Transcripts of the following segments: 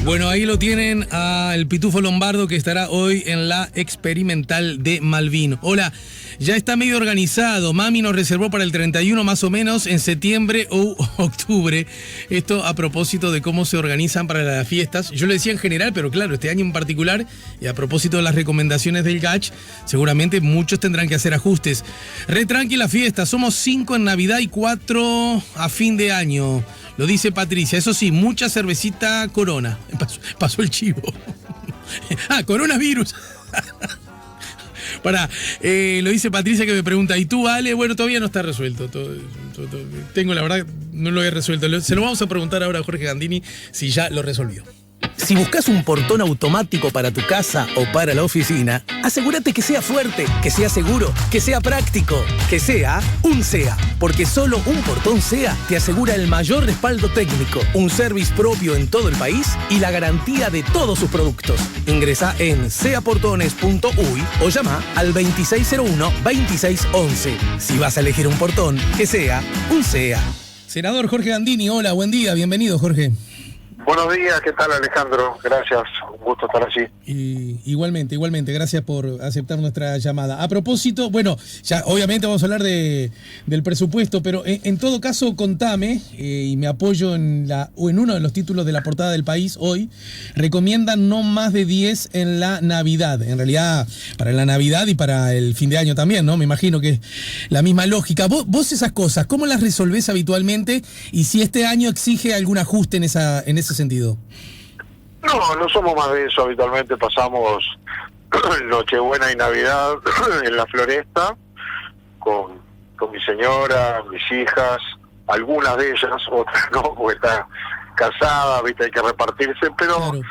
Bueno, ahí lo tienen al Pitufo Lombardo, que estará hoy en la Experimental de Malvin. Hola, ya está medio organizado. Mami nos reservó para el 31 más o menos en septiembre o octubre. Esto a propósito de cómo se organizan para las fiestas. Yo lo decía en general, pero claro, este año en particular, y a propósito de las recomendaciones del GACH, seguramente muchos tendrán que hacer ajustes. Re tranquila fiesta, somos 5 en Navidad y 4 a fin de año. Lo dice Patricia. Eso sí, mucha cervecita Corona. Pasó el chivo. Coronavirus. Lo dice Patricia, que me pregunta, ¿y tú, Ale? Bueno, todavía no está resuelto. Tengo, la verdad, no lo he resuelto. Se lo vamos a preguntar ahora a Jorge Gandini si ya lo resolvió. Si buscas un portón automático para tu casa o para la oficina, asegúrate que sea fuerte, que sea seguro, que sea práctico, que sea un SEA. Porque solo un portón SEA te asegura el mayor respaldo técnico, un service propio en todo el país y la garantía de todos sus productos. Ingresa en seaportones.uy o llama al 2601-2611. Si vas a elegir un portón, que sea un SEA. Senador Jorge Gandini, hola, buen día, bienvenido, Jorge. Buenos días, ¿qué tal, Alejandro? Gracias, un gusto estar allí. Igualmente, gracias por aceptar nuestra llamada. A propósito, bueno, ya obviamente vamos a hablar del presupuesto, pero en todo caso contame, y me apoyo en uno de los títulos de la portada del País hoy, recomiendan no más de 10 en la Navidad. En realidad, para la Navidad y para el fin de año también, ¿no? Me imagino que es la misma lógica. Vos esas cosas, ¿cómo las resolvés habitualmente? Y si este año exige algún ajuste en ese sentido. No somos más de eso. Habitualmente pasamos Nochebuena y Navidad en la Floresta con mi señora, mis hijas, algunas de ellas, otras no, porque está casada, viste, hay que repartirse, pero claro,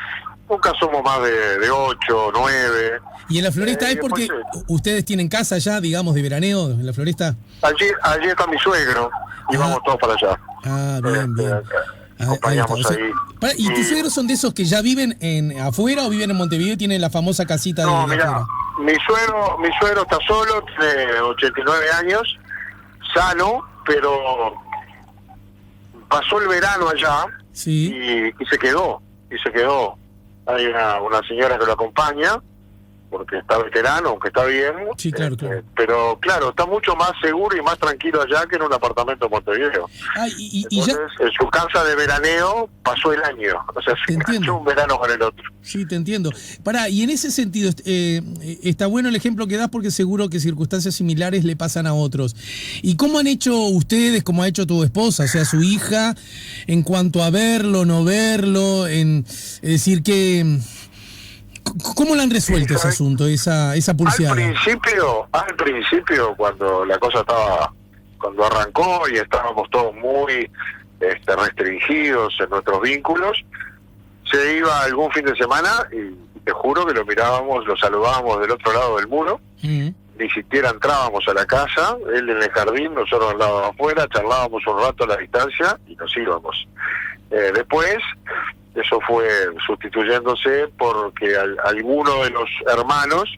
nunca somos más de 8, 9. ¿Y en la Floresta es porque ustedes tienen casa ya, digamos, de veraneo en la Floresta? Allí está mi suegro y vamos todos para allá. Bien. Acompañamos ahí. ¿Y tus suegros son de esos que ya viven afuera o viven en Montevideo y tienen la famosa casita de afuera? Mi suegro está solo, tiene 89 años, sano, pero pasó el verano allá. Sí. y se quedó. Hay una señora que lo acompaña, porque está veterano, aunque está bien. Sí, claro. Pero claro, está mucho más seguro y más tranquilo allá que en un apartamento en Montevideo. Entonces, en su casa de veraneo pasó el año. O sea, se enganchó un verano con el otro. Sí, te entiendo. Y en ese sentido, está bueno el ejemplo que das, porque seguro que circunstancias similares le pasan a otros. ¿Y cómo han hecho ustedes, cómo ha hecho tu esposa, o sea, su hija, en cuanto a verlo, no verlo, es decir, que... ¿Cómo lo han resuelto ese asunto, esa pulseada? Al principio, cuando la cosa cuando arrancó y estábamos todos muy restringidos en nuestros vínculos, se iba algún fin de semana y te juro que lo mirábamos, lo saludábamos del otro lado del muro, ni siquiera entrábamos a la casa, él en el jardín, nosotros al lado de afuera, charlábamos un rato a la distancia y nos íbamos. Después eso fue sustituyéndose porque alguno de los hermanos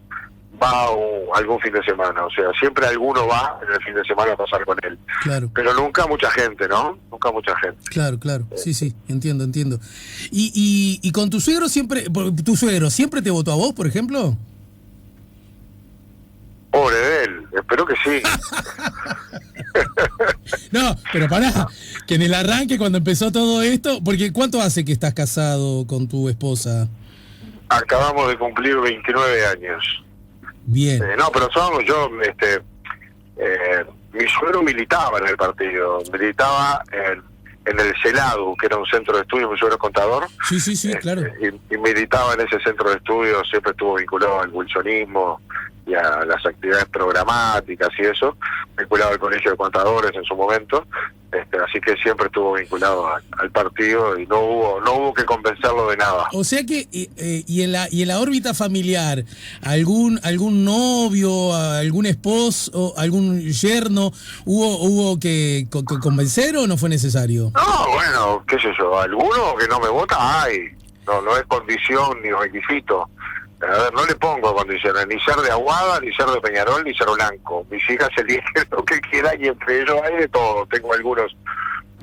va algún fin de semana, o sea, siempre alguno va en el fin de semana a pasar con él. Claro. Pero nunca mucha gente, ¿no? Nunca mucha gente. Claro. Sí, entiendo. ¿Y con tu suegro siempre te votó a vos, por ejemplo? Pobre de él, espero que sí. No, pero pará, que en el arranque, cuando empezó todo esto, porque ¿cuánto hace que estás casado con tu esposa? Acabamos de cumplir 29 años. Bien. Pero mi suegro militaba en el partido, militaba en el CELADU, que era un centro de estudio, mi suegro es contador. Sí, claro. Y militaba en ese centro de estudio, siempre estuvo vinculado al wilsonismo y a las actividades programáticas y eso, vinculado al Colegio de Contadores en su momento, así que siempre estuvo vinculado al partido y no hubo que convencerlo de nada. O sea que y en la órbita familiar, algún novio, algún esposo, algún yerno, hubo que convencer o no fue necesario? No, bueno, qué sé yo, alguno que no me vota hay, no es condición ni requisito. A ver, no le pongo condiciones, ni ser de Aguada, ni ser de Peñarol, ni ser blanco. Mis hijas eligen lo que quieran y entre ellos hay de todo. Tengo algunos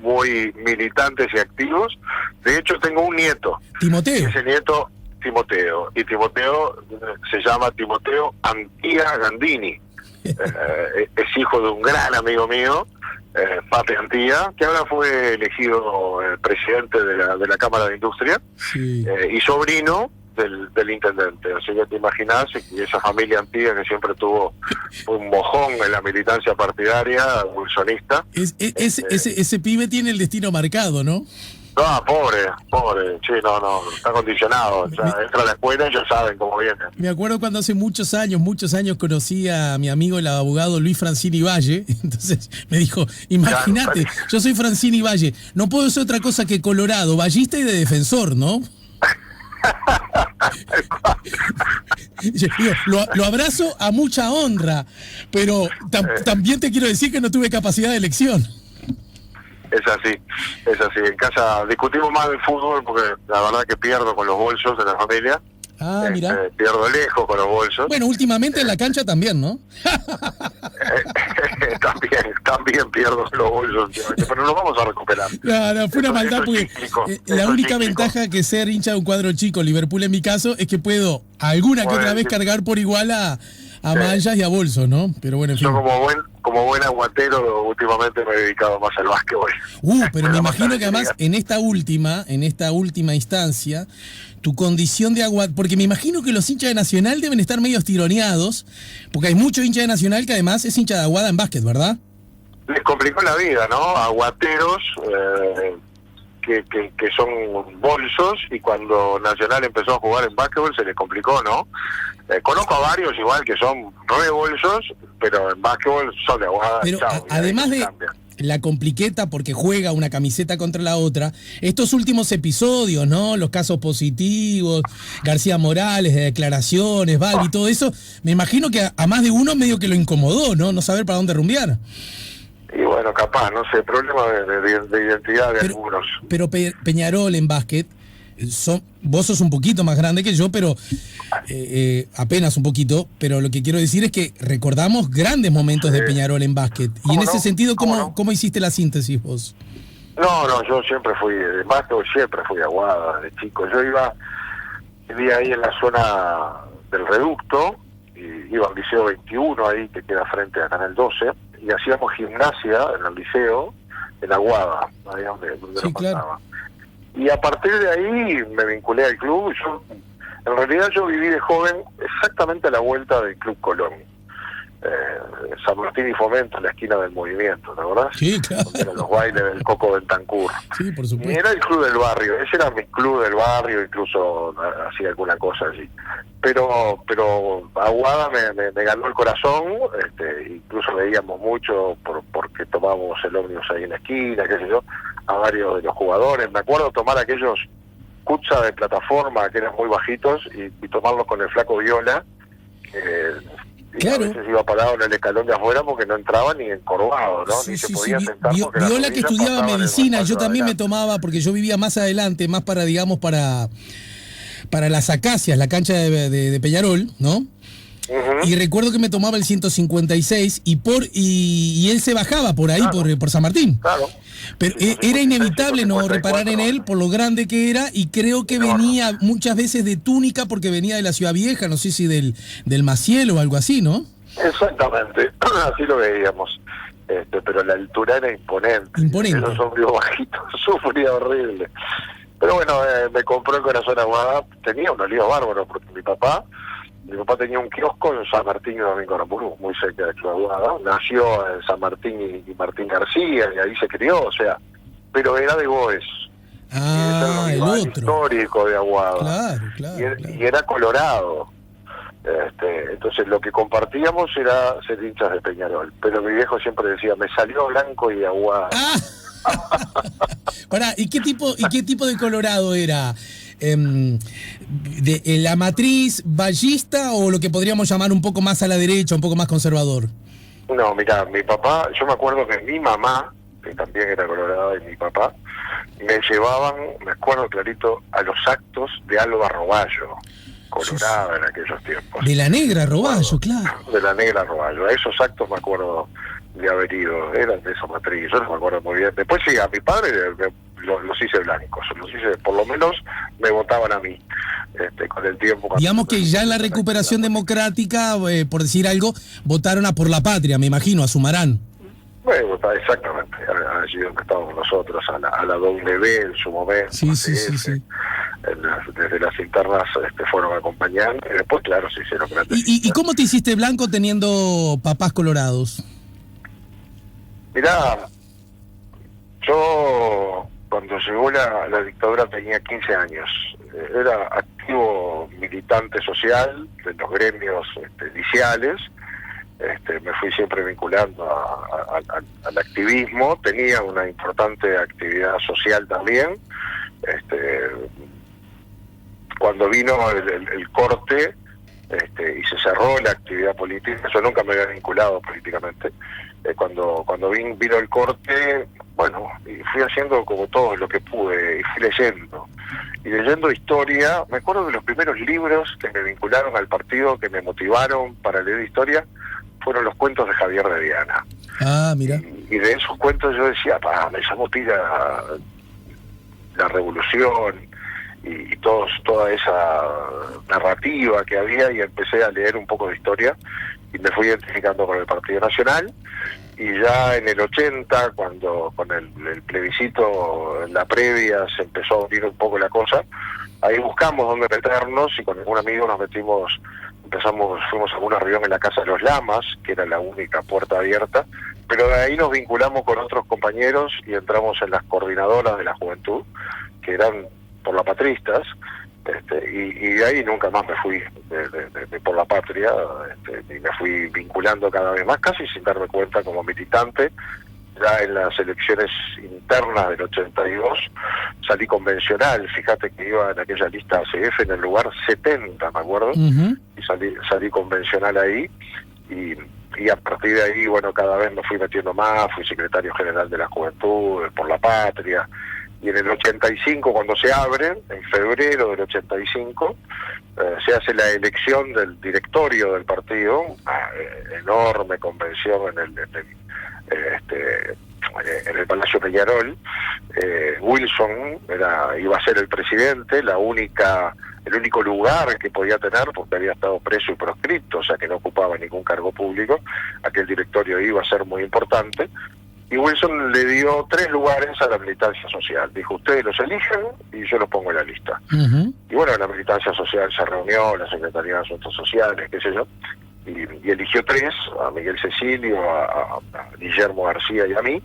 muy militantes y activos. De hecho, tengo un nieto. Timoteo. Ese nieto, Timoteo. Y Timoteo se llama Timoteo Antía Gandini. Es hijo de un gran amigo mío, Pape Antía, que ahora fue elegido presidente de la Cámara de Industria, Sí. y sobrino del intendente. O sea, ya te imaginás, y esa familia Antía que siempre tuvo un mojón en la militancia partidaria bolsonista. Ese pibe tiene el destino marcado, ¿no? No, pobre, sí, no, está condicionado. O sea, entra a la escuela y ya saben cómo viene. Me acuerdo cuando hace muchos años conocí a mi amigo el abogado Luis Francini Valle. Entonces me dijo, imagínate, yo soy Francini Valle, no puedo ser otra cosa que colorado, vallista y de defensor, ¿no? Digo, lo abrazo a mucha honra, pero también te quiero decir que no tuve capacidad de elección. Es así. En casa discutimos más del fútbol porque la verdad que pierdo con los bolsos de la familia. Ah, mira. Pierdo lejos con los bolsos. Bueno, últimamente en la cancha también, ¿no? También pierdo los bolsos, pero nos vamos a recuperar. No, fue una maldad porque la única ventaja que ser hincha de un cuadro chico, Liverpool en mi caso, es que puedo alguna que otra vez cargar por igual a manchas y a bolsos, ¿no? Pero bueno, en fin. Yo como buen aguatero últimamente me he dedicado más al básquetbol. Pero me imagino que además en esta última instancia, tu condición de agua, porque me imagino que los hinchas de Nacional deben estar medio tironeados, porque hay muchos hinchas de Nacional que además es hincha de Aguada en básquet, ¿verdad? Les complicó la vida, ¿no? Aguateros que son bolsos, y cuando Nacional empezó a jugar en básquetbol se les complicó, ¿no? Conozco a varios igual que son re bolsos, pero en básquetbol son de Aguada. Pero además de la compliqueta porque juega una camiseta contra la otra, estos últimos episodios, ¿no? Los casos positivos, García Morales, de declaraciones, Balbi, todo eso, me imagino que a más de uno medio que lo incomodó, ¿no? No saber para dónde rumbear. Y bueno, capaz, no sé, problema de identidad de algunos. Pero Peñarol en básquet, vos sos un poquito más grande que yo, pero apenas un poquito, pero lo que quiero decir es que recordamos grandes momentos de Peñarol en básquet. Y en ese sentido, ¿cómo hiciste la síntesis vos? No, yo siempre fui de básquetbol, siempre fui Aguada de chico. Yo vivía ahí en la zona del Reducto, y iba al Liceo 21 ahí, que queda frente a Canal 12, y hacíamos gimnasia en el liceo, en Aguada, ahí donde sí, lo claro. pasaba. Y a partir de ahí me vinculé al club. En realidad yo viví de joven exactamente a la vuelta del Club Colón. San Martín y Fomento, en la esquina del Movimiento, ¿te acordás? Sí, claro. Donde eran los bailes del Coco Bentancur. Sí, por supuesto. Y era el club del barrio, ese era mi club del barrio, incluso hacía alguna cosa allí. Pero Aguada me ganó el corazón, incluso veíamos mucho porque tomábamos el ómnibus ahí en la esquina, qué sé yo, a varios de los jugadores. Me acuerdo tomar aquellos Kutza de plataforma que eran muy bajitos y tomarlos con el flaco Viola, claro. A veces iba parado en el escalón de afuera porque no entraba ni encorvado, ¿no? Sí, ni se sí, podía sí. sentar. Viola que estudiaba medicina, yo también me tomaba, porque yo vivía más adelante, más para, digamos, para las Acacias, la cancha de Peñarol, ¿no? Uh-huh. Y recuerdo que me tomaba el 156 y él se bajaba por ahí, claro. por San Martín. Claro. Pero era inevitable no reparar en él por lo grande que era, y creo que venía muchas veces de túnica porque venía de la Ciudad Vieja, no sé si del Maciel o algo así, ¿no? Exactamente, así lo veíamos. Pero la altura era imponente. Esos hombres bajitos, sufría horrible. Pero bueno, me compró el corazón Aguada. Tenía un lío bárbaro porque mi papá tenía un kiosco en San Martín y Domingo Aramburu, muy cerca de Aguada. Nació en San Martín y Martín García, y ahí se crió, o sea, pero era de Goes. El otro. Histórico de Aguada. Claro. Y era colorado. Entonces lo que compartíamos era ser hinchas de Peñarol. Pero mi viejo siempre decía, me salió blanco y Aguada. Pará, ¿y qué tipo de colorado era? ¿La matriz ballista o lo que podríamos llamar un poco más a la derecha, un poco más conservador? No, mirá, mi papá, yo me acuerdo que mi mamá, que también era colorada, y mi papá, me llevaban, me acuerdo clarito, a los actos de Alba Roballo. colorada en aquellos tiempos. De la negra Roballo, claro. De la negra Roballo. A esos actos me acuerdo de haber ido, eran de esa matriz, yo no me acuerdo muy bien. Después sí, a mi padre los hice blancos, por lo menos me votaban a mí. Con el tiempo. Digamos que ya en la recuperación democrática, por decir algo, votaron a Por la Patria, me imagino, a Sumarán. Bueno, exactamente, allí donde estábamos nosotros, a la W en su momento. Sí. Desde las internas fueron acompañando y después, claro, se hicieron grandes. ¿Y cómo te hiciste blanco teniendo papás colorados? Mirá, yo cuando llegó la dictadura tenía 15 años. Era activo militante social de los gremios liciales. Me fui siempre vinculando al activismo. Tenía una importante actividad social también. Cuando vino el corte y se cerró la actividad política, yo nunca me había vinculado políticamente. Cuando vino el corte, bueno, y fui haciendo como todo lo que pude, y fui leyendo. Y leyendo historia, me acuerdo de los primeros libros que me vincularon al partido, que me motivaron para leer historia, fueron los cuentos de Javier de Viana. Ah, mira. Y de esos cuentos yo decía, me llamó tira la revolución y toda esa narrativa que había, y empecé a leer un poco de historia y me fui identificando con el Partido Nacional. Y ya en el 80, cuando con el plebiscito en la previa se empezó a unir un poco la cosa, ahí buscamos dónde meternos y con algún amigo fuimos a una reunión en la Casa de los Lamas, que era la única puerta abierta, pero de ahí nos vinculamos con otros compañeros y entramos en las coordinadoras de la juventud, que eran porlapatristas, y de ahí nunca más me fui de Por la Patria, y me fui vinculando cada vez más, casi sin darme cuenta, como militante. Ya en las elecciones internas del 82 salí convencional, fíjate que iba en aquella lista ACF en el lugar 70, me acuerdo, y salí convencional ahí, y a partir de ahí, bueno, cada vez me fui metiendo más, fui secretario general de la Juventud, Por la Patria, y en el 85, cuando se abre, en febrero del 85, se hace la elección del directorio del partido, enorme convención en el Palacio Peñarol. Wilson iba a ser el presidente, el único lugar que podía tener, porque había estado preso y proscripto, o sea que no ocupaba ningún cargo público. Aquel directorio iba a ser muy importante, y Wilson le dio 3 lugares a la militancia social. Dijo, ustedes los eligen y yo los pongo en la lista. Y bueno, la militancia social se reunió, la Secretaría de Asuntos Sociales, qué sé yo, y eligió 3, a Miguel Cecilio, a Guillermo García y a mí,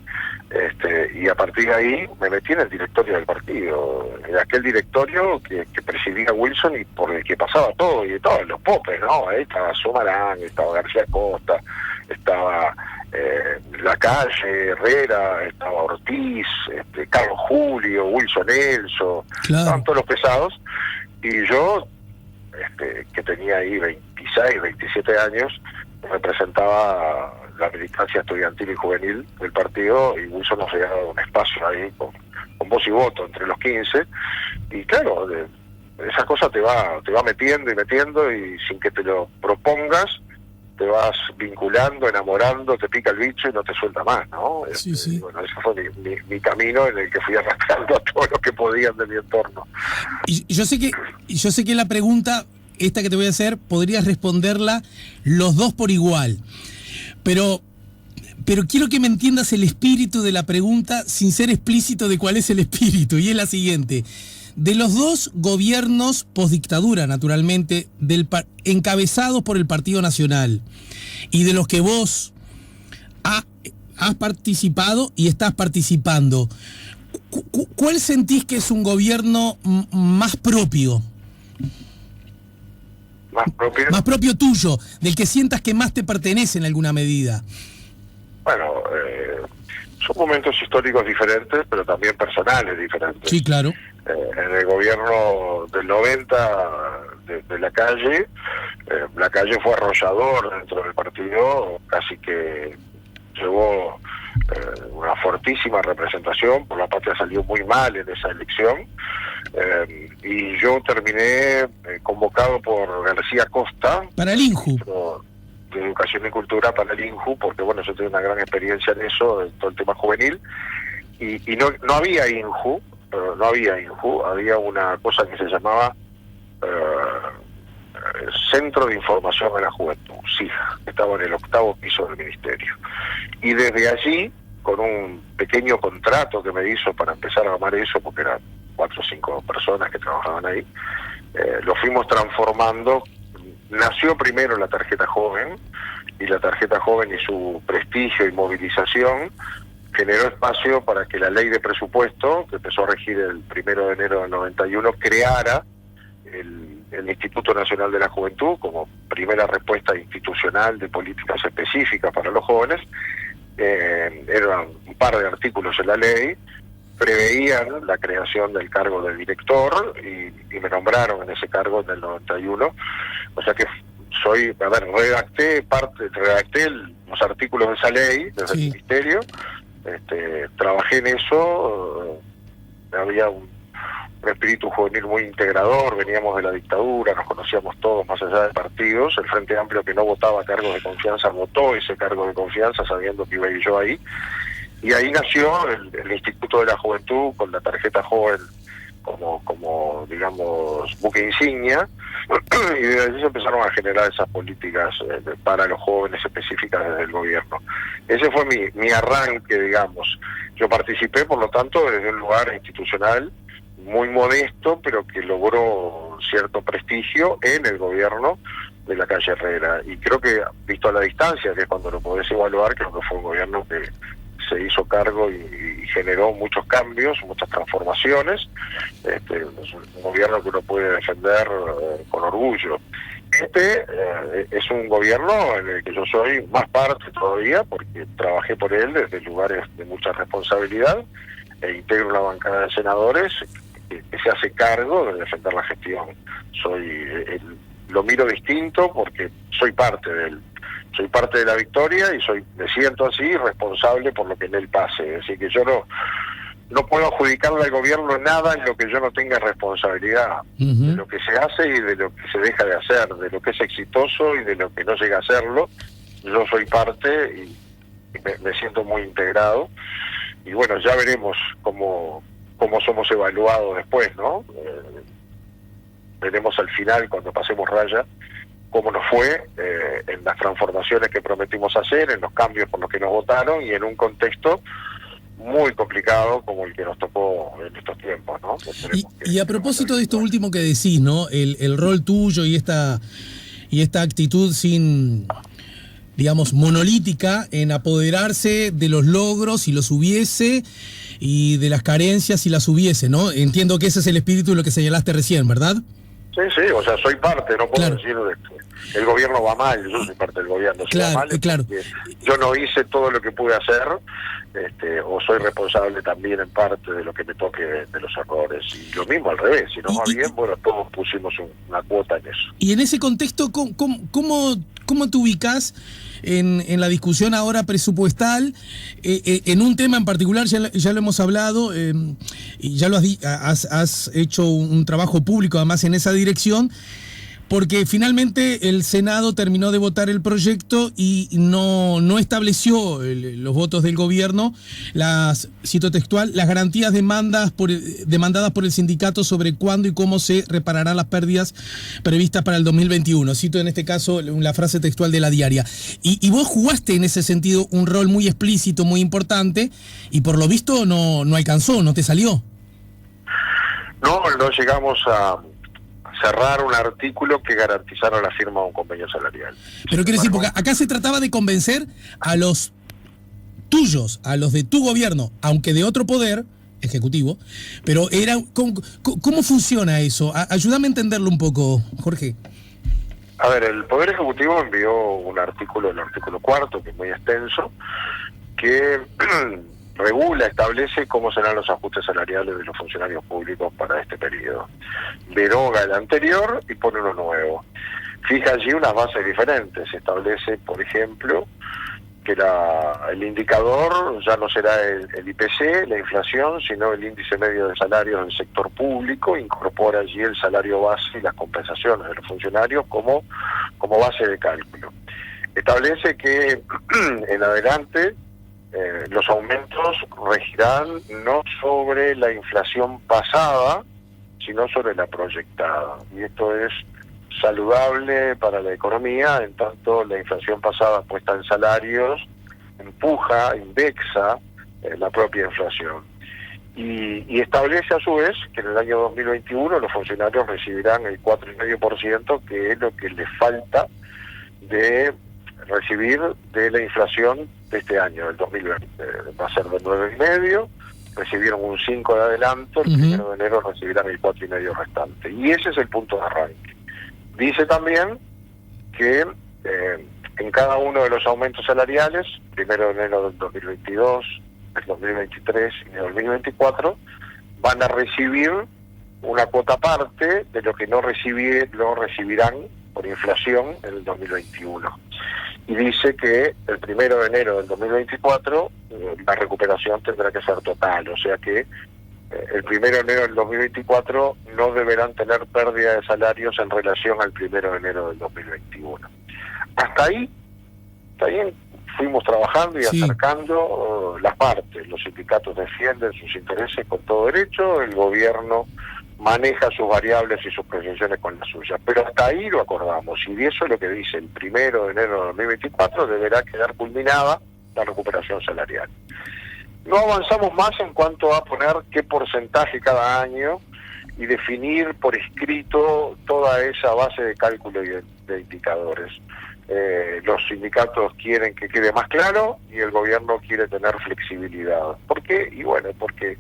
y a partir de ahí me metí en el directorio del partido, en aquel directorio que presidía Wilson y por el que pasaba todo, y todos los popes, ¿no? Ahí estaba Sumarán, estaba García Costa, estaba Lacalle, Herrera, estaba Ortiz, Carlos Julio, Wilson Elso, claro. Estaban todos los pesados, y yo, que tenía ahí 26, 27 años, representaba la militancia estudiantil y juvenil del partido, y Wilson nos había dado un espacio ahí con voz y voto entre los 15, y claro, esa cosa te va metiendo, y sin que te lo propongas, te vas vinculando, enamorando, te pica el bicho y no te suelta más, ¿no? Sí. Y bueno, ese fue mi camino en el que fui arrastrando a todos los que podían de mi entorno. Y yo sé que la pregunta, esta que te voy a hacer, podrías responderla los dos por igual. Pero quiero que me entiendas el espíritu de la pregunta sin ser explícito de cuál es el espíritu, y es la siguiente. De los 2 gobiernos postdictadura, naturalmente, encabezados por el Partido Nacional, y de los que vos has participado y estás participando, ¿cuál sentís que es un gobierno más propio? Más propio tuyo, del que sientas que más te pertenece en alguna medida. Bueno, son momentos históricos diferentes, pero también personales diferentes. Sí, claro. En el gobierno del 90 de Lacalle fue arrollador dentro del partido, casi que llevó una fortísima representación. Por la Patria salió muy mal en esa elección, y yo terminé convocado por García Costa para el INJU de Educación y Cultura, para el INJU, porque bueno, yo tengo una gran experiencia en eso, en todo el tema juvenil, y no había INJU, había una cosa que se llamaba Centro de Información de la Juventud, CIJA, que estaba en el 8º piso del Ministerio. Y desde allí, con un pequeño contrato que me hizo para empezar a armar eso, porque eran 4 o 5 personas que trabajaban ahí, lo fuimos transformando. Nació primero la tarjeta joven, y la tarjeta joven y su prestigio y movilización generó espacio para que la ley de presupuesto, que empezó a regir el 1 de enero del 91, creara el Instituto Nacional de la Juventud como primera respuesta institucional de políticas específicas para los jóvenes. Eran un par de artículos en la ley, preveían la creación del cargo de director y me nombraron en ese cargo en el 91, o sea que redacté los artículos de esa ley desde el Ministerio, trabajé en eso, había un espíritu juvenil muy integrador, veníamos de la dictadura, nos conocíamos todos más allá de partidos, el Frente Amplio, que no votaba cargos de confianza, votó ese cargo de confianza sabiendo que iba a ir yo ahí, y ahí nació el Instituto de la Juventud con la tarjeta joven como digamos, buque insignia, y desde allí se empezaron a generar esas políticas para los jóvenes específicas desde el gobierno. Ese fue mi arranque, digamos. Yo participé, por lo tanto, desde un lugar institucional muy modesto, pero que logró cierto prestigio en el gobierno de la calle Herrera. Y creo que, visto a la distancia, que es cuando lo podés evaluar, creo que fue un gobierno que se hizo cargo y generó muchos cambios, muchas transformaciones. Es un gobierno que uno puede defender con orgullo. Es un gobierno en el que yo soy más parte todavía, porque trabajé por él desde lugares de mucha responsabilidad, e integro una bancada de senadores que se hace cargo de defender la gestión. Lo miro distinto porque soy parte de la victoria y me siento así responsable por lo que en él pase. Así que yo no puedo adjudicarle al gobierno nada en lo que yo no tenga responsabilidad, de lo que se hace y de lo que se deja de hacer, de lo que es exitoso y de lo que no llega a serlo. Yo soy parte y me siento muy integrado. Y bueno, ya veremos cómo somos evaluados después, ¿no? Veremos al final, cuando pasemos raya, cómo nos fue en las transformaciones que prometimos hacer, en los cambios por los que nos votaron y en un contexto muy complicado como el que nos tocó en estos tiempos, ¿no? Y a propósito de esto último que decís, ¿no? El rol tuyo y esta actitud sin, digamos, monolítica en apoderarse de los logros si los hubiese y de las carencias si las hubiese, ¿no? Entiendo que ese es el espíritu de lo que señalaste recién, ¿verdad? Sí, o sea, soy parte, no puedo decir el gobierno va mal, yo soy parte del gobierno. Si va mal, yo no hice todo lo que pude hacer, o soy responsable también en parte de lo que me toque de los errores. Y lo mismo al revés, si no va bien, bueno, todos pusimos una cuota en eso. Y en ese contexto, ¿cómo te ubicás en la discusión ahora presupuestal, en un tema en particular? Ya lo hemos hablado, y ya has hecho un trabajo público además en esa dirección, porque finalmente el Senado terminó de votar el proyecto y no estableció los votos del gobierno, cito textual, las garantías demandadas por el sindicato sobre cuándo y cómo se repararán las pérdidas previstas para el 2021. Cito en este caso la frase textual de La Diaria. Y vos jugaste en ese sentido un rol muy explícito, muy importante, y por lo visto no alcanzó, no te salió. No llegamos a cerrar un artículo que garantizara la firma de un convenio salarial. Pero quiero decir, porque acá se trataba de convencer a los tuyos, a los de tu gobierno, aunque de otro poder ejecutivo, pero ¿cómo funciona eso? Ayúdame a entenderlo un poco, Jorge. A ver, el Poder Ejecutivo envió un artículo, el artículo 4, que es muy extenso, que establece cómo serán los ajustes salariales de los funcionarios públicos para este periodo. Deroga el anterior y pone uno nuevo. Fija allí unas bases diferentes. Establece, por ejemplo, que el indicador ya no será el IPC, la inflación, sino el índice medio de salarios del sector público. Incorpora allí el salario base y las compensaciones de los funcionarios como base de cálculo. Establece que en adelante los aumentos regirán no sobre la inflación pasada, sino sobre la proyectada. Y esto es saludable para la economía, en tanto la inflación pasada puesta en salarios indexa la propia inflación. Y establece a su vez que en el año 2021 los funcionarios recibirán el 4,5%, que es lo que les falta de recibir de la inflación de este año, del 2020. Va a ser de 9,5%, recibieron un 5% de adelanto, el 1 de enero recibirán el 4,5% restante. Y ese es el punto de arranque. Dice también que en cada uno de los aumentos salariales, 1 de enero del 2022, del 2023 y del 2024, van a recibir una cuota parte de lo que no recibirán por inflación en el 2021. Y dice que el 1 de enero del 2024 la recuperación tendrá que ser total, o sea que el 1 de enero del 2024 no deberán tener pérdida de salarios en relación al 1 de enero del 2021. Hasta ahí fuimos trabajando y acercando las partes. Los sindicatos defienden sus intereses con todo derecho, el gobierno maneja sus variables y sus proyecciones con las suyas, pero hasta ahí lo acordamos, y eso es lo que dice: el 1 de enero de 2024 deberá quedar culminada la recuperación salarial. No avanzamos más en cuanto a poner qué porcentaje cada año y definir por escrito toda esa base de cálculo y de indicadores. Los sindicatos quieren que quede más claro y el gobierno quiere tener flexibilidad. ¿Por qué? Y bueno, porque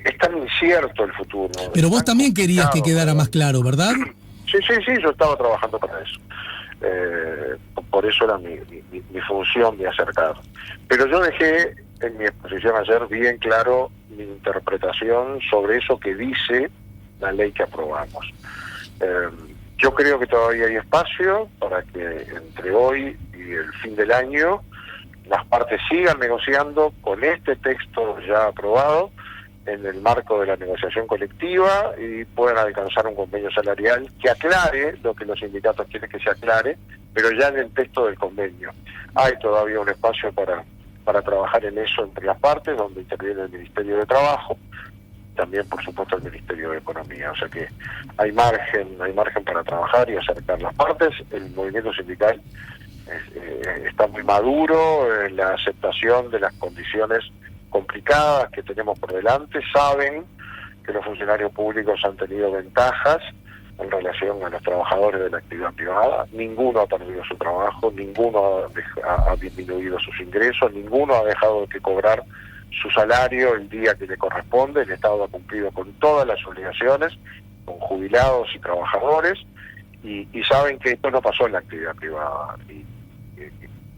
es tan incierto el futuro. Pero vos también querías que quedara más claro, ¿verdad? Sí, yo estaba trabajando para eso. Por eso era mi función de acercar. Pero yo dejé en mi exposición ayer bien claro mi interpretación sobre eso que dice la ley que aprobamos. Yo creo que todavía hay espacio para que entre hoy y el fin del año las partes sigan negociando con este texto ya aprobado en el marco de la negociación colectiva y puedan alcanzar un convenio salarial que aclare lo que los sindicatos quieren que se aclare, pero ya en el texto del convenio. Hay todavía un espacio para trabajar en eso entre las partes, donde interviene el Ministerio de Trabajo, también por supuesto el Ministerio de Economía, o sea que hay margen para trabajar y acercar las partes. El movimiento sindical está muy maduro en la aceptación de las condiciones complicadas que tenemos por delante. Saben que los funcionarios públicos han tenido ventajas en relación a los trabajadores de la actividad privada. Ninguno ha perdido su trabajo, ninguno ha disminuido sus ingresos, ninguno ha dejado de cobrar su salario el día que le corresponde. El Estado ha cumplido con todas las obligaciones, con jubilados y trabajadores, y saben que esto no pasó en la actividad privada,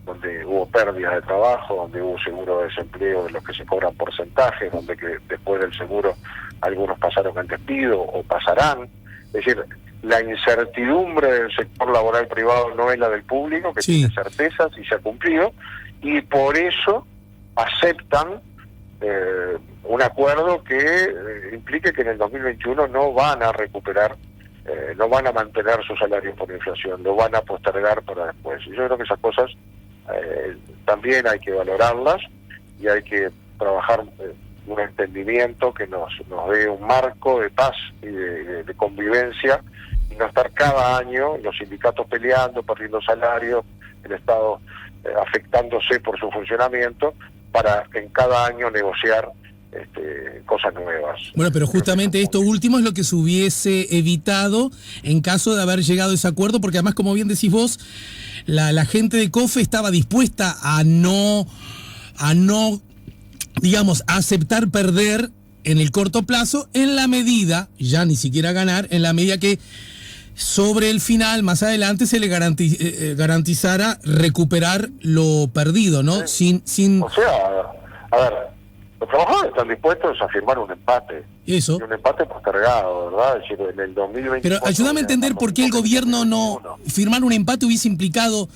donde hubo pérdidas de trabajo, donde hubo seguro de desempleo de los que se cobran porcentajes, donde que después del seguro algunos pasaron en despido o pasarán. Es decir, la incertidumbre del sector laboral privado no es la del público, que tiene certezas y se ha cumplido, y por eso aceptan un acuerdo que implique que en el 2021 no van a recuperar, no van a mantener su salario por inflación, lo van a postergar para después. Y yo creo que esas cosas también hay que valorarlas y hay que trabajar un entendimiento que nos dé un marco de paz y de convivencia, y no estar cada año los sindicatos peleando, perdiendo salarios, el Estado afectándose por su funcionamiento, para en cada año negociar cosas nuevas. Bueno, pero justamente esto último es lo que se hubiese evitado en caso de haber llegado a ese acuerdo, porque además, como bien decís vos, la gente de COFE estaba dispuesta a no, digamos, a aceptar perder en el corto plazo, en la medida, ya ni siquiera ganar, en la medida que sobre el final, más adelante, se le garantizara recuperar lo perdido, ¿no? Sí. Sin... O sea, a ver, los trabajadores están dispuestos a firmar un empate. Eso. Y un empate postergado, ¿verdad? Es decir, en el 2020. Pero ayúdame a entender por qué el gobierno no... Firmar un empate hubiese implicado...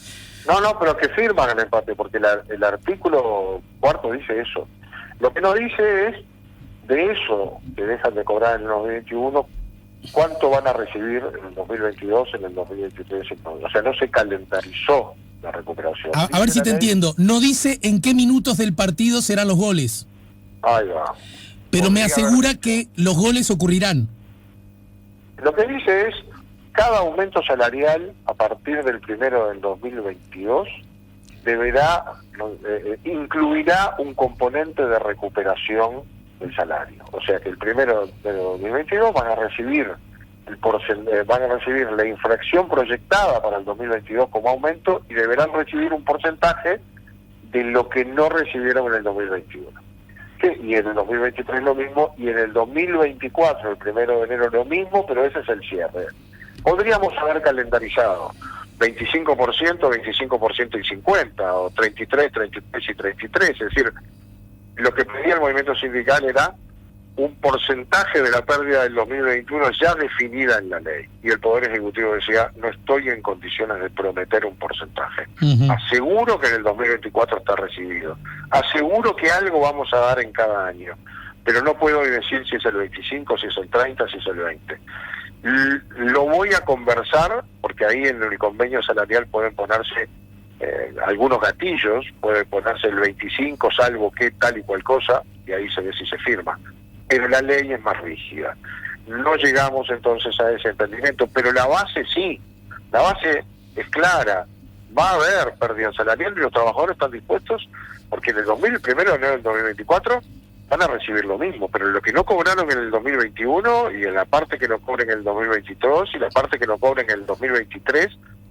No, pero que firman el empate, porque el artículo 4 dice eso. Lo que no dice es, de eso que dejan de cobrar en el 2021, cuánto van a recibir en el 2022, en el 2023. O sea, no se calendarizó la recuperación. A ver si te entiendo. No dice en qué minutos del partido serán los goles. Ahí va. Pero me asegura que los goles ocurrirán. Lo que dice es, cada aumento salarial a partir del 1 del 2022 incluirá un componente de recuperación del salario. O sea que el 1 de 2022 van a recibir la infracción proyectada para el 2022 como aumento y deberán recibir un porcentaje de lo que no recibieron en el 2021. Y en el 2023 lo mismo, y en el 2024, el 1 de enero lo mismo, pero ese es el cierre. Podríamos haber calendarizado 25%, 25% y 50%, o 33, 33 y 33, es decir, lo que pedía el movimiento sindical era un porcentaje de la pérdida del 2021 ya definida en la ley. Y el Poder Ejecutivo decía, no estoy en condiciones de prometer un porcentaje. Aseguro que en el 2024 está recibido. Aseguro que algo vamos a dar en cada año. Pero no puedo decir si es el 25, si es el 30, si es el 20. Lo voy a conversar, porque ahí en el convenio salarial pueden ponerse algunos gatillos, puede ponerse el 25, salvo que tal y cual cosa, y ahí se ve si se firma. Pero la ley es más rígida. No llegamos entonces a ese entendimiento, pero la base sí, la base es clara. Va a haber pérdida salarial y los trabajadores están dispuestos, porque en el 1 de enero del 2024 van a recibir lo mismo, pero lo que no cobraron en el 2021 y en la parte que no cobren en el 2022 y la parte que no cobren en el 2023,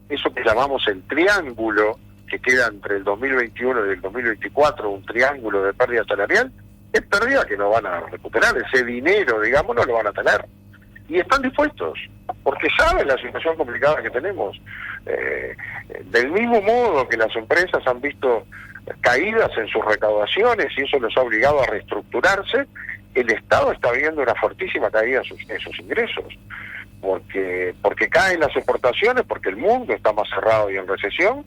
eso que llamamos el triángulo que queda entre el 2021 y el 2024, un triángulo de pérdida salarial, es pérdida que no van a recuperar. Ese dinero, digamos, no lo van a tener. Y están dispuestos, porque saben la situación complicada que tenemos. Del mismo modo que las empresas han visto caídas en sus recaudaciones y eso los ha obligado a reestructurarse, el Estado está viendo una fortísima caída en sus ingresos. Porque caen las exportaciones, porque el mundo está más cerrado y en recesión,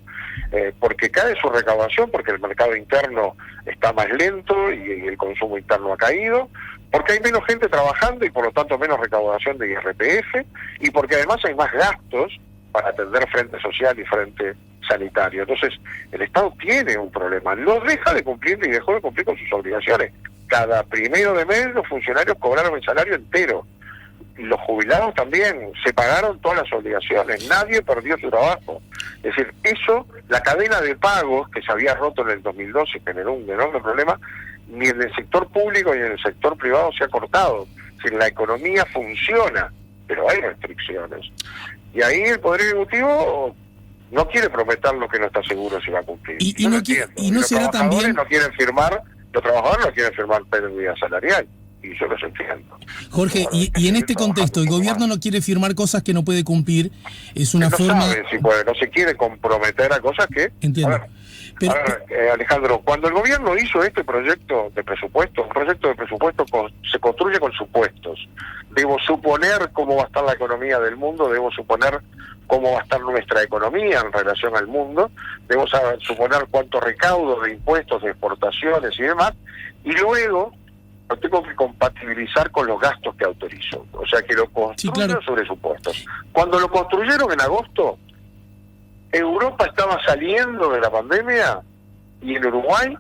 porque cae su recaudación, porque el mercado interno está más lento y el consumo interno ha caído, porque hay menos gente trabajando y por lo tanto menos recaudación de IRPF, y porque además hay más gastos para atender frente social y frente sanitario. Entonces, el Estado tiene un problema, no deja de cumplir ni dejó de cumplir con sus obligaciones. Cada 1 de mes los funcionarios cobraron el salario entero. Los jubilados también, se pagaron todas las obligaciones, nadie perdió su trabajo. Es decir, eso, la cadena de pagos que se había roto en el 2012 generó un enorme problema, ni en el sector público ni en el sector privado se ha cortado. Es decir, la economía funciona, pero hay restricciones. Y ahí el Poder Ejecutivo no quiere prometer lo que no está seguro si va a cumplir. Y no será también... no quieren firmar, los trabajadores no quieren firmar pérdida salarial. Y yo los entiendo. Jorge, y en este contexto, el gobierno no quiere firmar cosas que no puede cumplir, es una forma... Sabe si puede, no se quiere comprometer a cosas que... Entiendo. A ver, Alejandro, cuando el gobierno hizo este proyecto de presupuesto, un proyecto de presupuesto se construye con supuestos. Debo suponer cómo va a estar la economía del mundo, debo suponer cómo va a estar nuestra economía en relación al mundo, debo suponer cuánto recaudo de impuestos, de exportaciones y demás, y luego lo tengo que compatibilizar con los gastos que autorizo. O sea, que lo construyo sobre supuestos. Cuando lo construyeron en agosto, Europa estaba saliendo de la pandemia y en Uruguay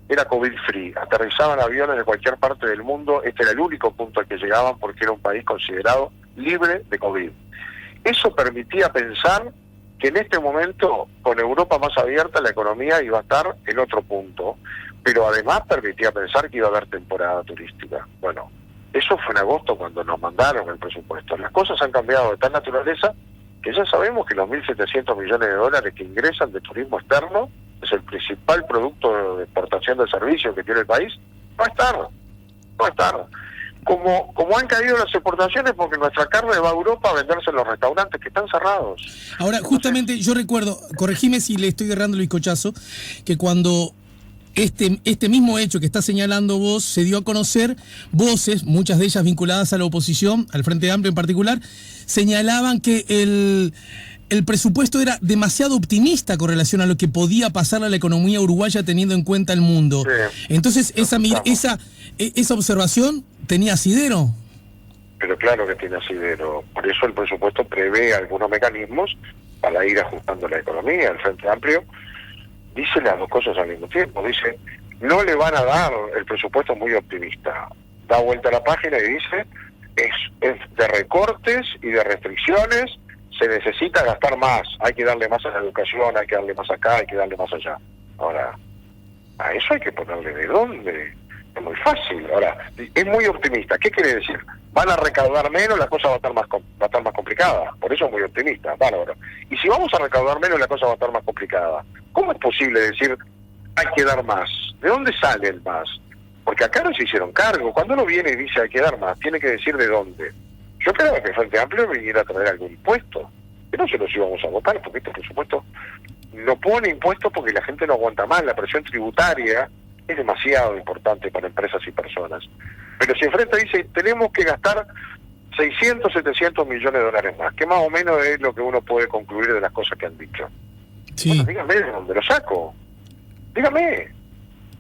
era COVID-free. Aterrizaban aviones de cualquier parte del mundo. Este era el único punto al que llegaban porque era un país considerado libre de COVID. Eso permitía pensar que en este momento, con Europa más abierta, la economía iba a estar en otro punto. Pero además permitía pensar que iba a haber temporada turística. Bueno, eso fue en agosto cuando nos mandaron el presupuesto. Las cosas han cambiado de tal naturaleza que ya sabemos que los 1.700 millones de dólares que ingresan de turismo externo, es el principal producto de exportación de servicios que tiene el país, no va a estar. Como han caído las exportaciones porque nuestra carne va a Europa a venderse en los restaurantes que están cerrados. Ahora, justamente yo recuerdo, corregime si le estoy errando el bizcochazo, que cuando este mismo hecho que está señalando vos se dio a conocer, voces, muchas de ellas vinculadas a la oposición, al Frente Amplio en particular, señalaban que el presupuesto era demasiado optimista con relación a lo que podía pasar a la economía uruguaya teniendo en cuenta el mundo. Sí. Entonces, esa observación tenía asidero. Pero claro que tiene asidero. Por eso el presupuesto prevé algunos mecanismos para ir ajustando la economía. El Frente Amplio dice las dos cosas al mismo tiempo. Dice, no le van a dar, el presupuesto es muy optimista. Da vuelta a la página y dice, es de recortes y de restricciones, se necesita gastar más, hay que darle más a la educación, hay que darle más acá, hay que darle más allá. Ahora, a eso hay que ponerle de dónde. Es muy fácil. Ahora, es muy optimista. ¿Qué quiere decir? Van a recaudar menos, la cosa va a estar más complicada. Por eso es muy optimista. Bárbaro. Y si vamos a recaudar menos, la cosa va a estar más complicada. ¿Cómo es posible decir hay que dar más? ¿De dónde sale el más? Porque acá no se hicieron cargo. Cuando uno viene y dice hay que dar más, tiene que decir de dónde. Yo esperaba que el Frente Amplio viniera a traer algún impuesto. Que no se los íbamos a votar, porque este presupuesto no pone impuestos porque la gente no aguanta más. La presión tributaria es demasiado importante para empresas y personas. Pero si enfrente dice, tenemos que gastar 600, 700 millones de dólares más, que más o menos es lo que uno puede concluir de las cosas que han dicho. Sí. Bueno, dígame de dónde lo saco. Dígame.